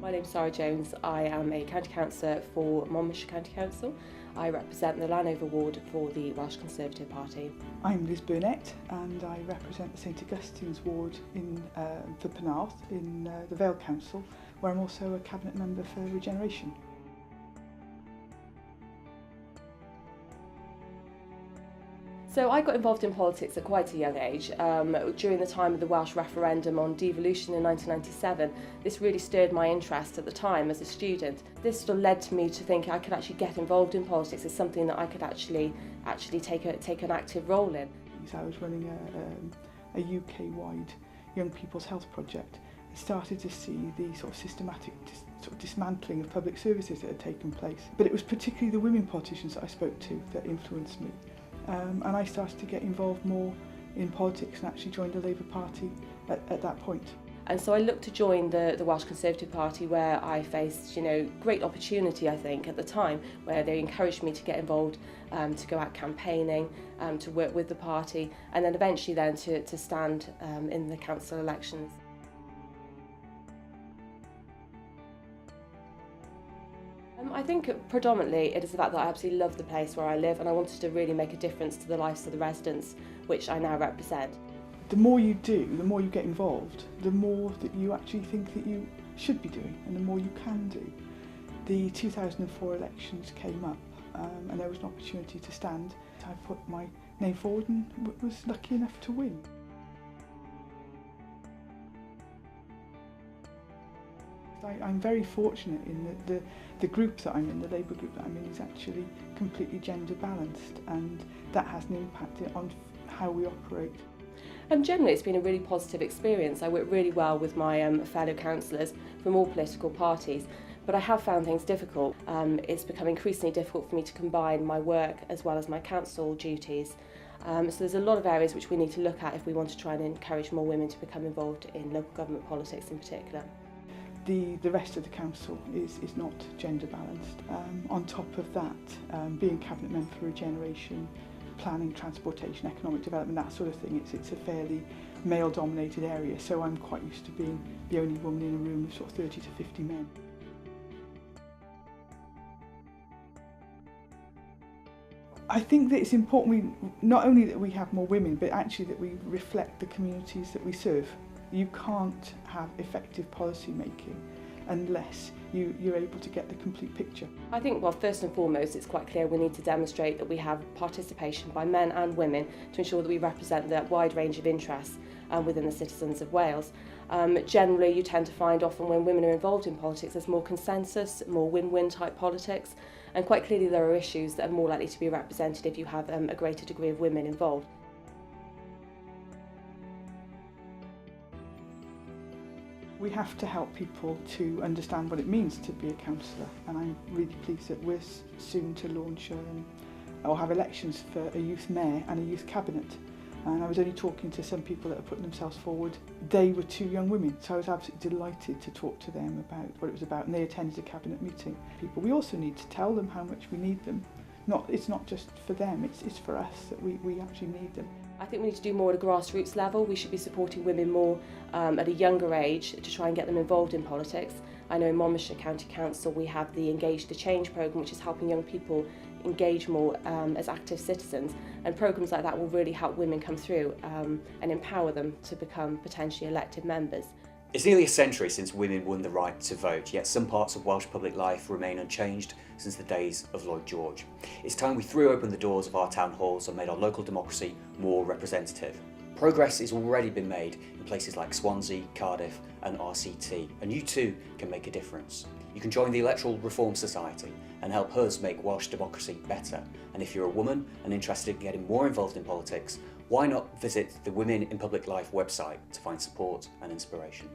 My name's Sarah Jones. I am a county councillor for Monmouthshire County Council. I represent the Llanover ward for the Welsh Conservative Party. I'm Liz Burnett and I represent the St Augustine's ward for Penarth in the Vale Council, where I'm also a cabinet member for Regeneration. So I got involved in politics at quite a young age. During the time of the Welsh referendum on devolution in 1997, this really stirred my interest at the time as a student. This sort of led to me to think I could actually get involved in politics as something that I could actually take an active role in. I was running a UK-wide young people's health project. I started to see the sort of systematic dismantling of public services that had taken place. But it was particularly the women politicians that I spoke to that influenced me. And I started to get involved more in politics and actually joined the Labour Party at that point. And so I looked to join the Welsh Conservative Party, where I faced, great opportunity, I think, at the time, where they encouraged me to get involved, to go out campaigning, to work with the party, and then eventually to stand in the council elections. I think predominantly it is the fact that I absolutely love the place where I live and I wanted to really make a difference to the lives of the residents, which I now represent. The more you do, the more you get involved, the more that you actually think that you should be doing and the more you can do. The 2004 elections came up and there was an opportunity to stand. I put my name forward and was lucky enough to win. I'm very fortunate in that the group that I'm in, the Labour group that I'm in, is actually completely gender balanced, and that has an impact on how we operate. Generally it's been a really positive experience. I work really well with my fellow councillors from all political parties, but I have found things difficult. It's become increasingly difficult for me to combine my work as well as my council duties. So there's a lot of areas which we need to look at if we want to try and encourage more women to become involved in local government politics in particular. The rest of the council is not gender balanced. On top of that, being cabinet member for Regeneration, planning, transportation, economic development, that sort of thing, it's a fairly male dominated area, so I'm quite used to being the only woman in a room of sort of 30 to 50 men. I think that it's important not only that we have more women, but actually that we reflect the communities that we serve. You can't have effective policy making unless you're able to get the complete picture. I think, well, first and foremost, it's quite clear we need to demonstrate that we have participation by men and women to ensure that we represent that wide range of interests within the citizens of Wales. Generally, you tend to find often when women are involved in politics, there's more consensus, more win-win type politics, and quite clearly there are issues that are more likely to be represented if you have a greater degree of women involved. We have to help people to understand what it means to be a councillor, and I'm really pleased that we're soon to launch or have elections for a youth mayor and a youth cabinet. And I was only talking to some people that are putting themselves forward. They were two young women, so I was absolutely delighted to talk to them about what it was about, and they attended a cabinet meeting. We also need to tell them how much we need them. It's not just for them, it's for us that we actually need them. I think we need to do more at a grassroots level. We should be supporting women more at a younger age to try and get them involved in politics. I know in Monmouthshire County Council we have the Engage to Change programme, which is helping young people engage more as active citizens, and programmes like that will really help women come through and empower them to become potentially elected members. It's nearly a century since women won the right to vote, yet some parts of Welsh public life remain unchanged since the days of Lloyd George. It's time we threw open the doors of our town halls and made our local democracy more representative. Progress has already been made in places like Swansea, Cardiff and RCT, and you too can make a difference. You can join the Electoral Reform Society and help us make Welsh democracy better. And if you're a woman and interested in getting more involved in politics, why not visit the Women in Public Life website to find support and inspiration.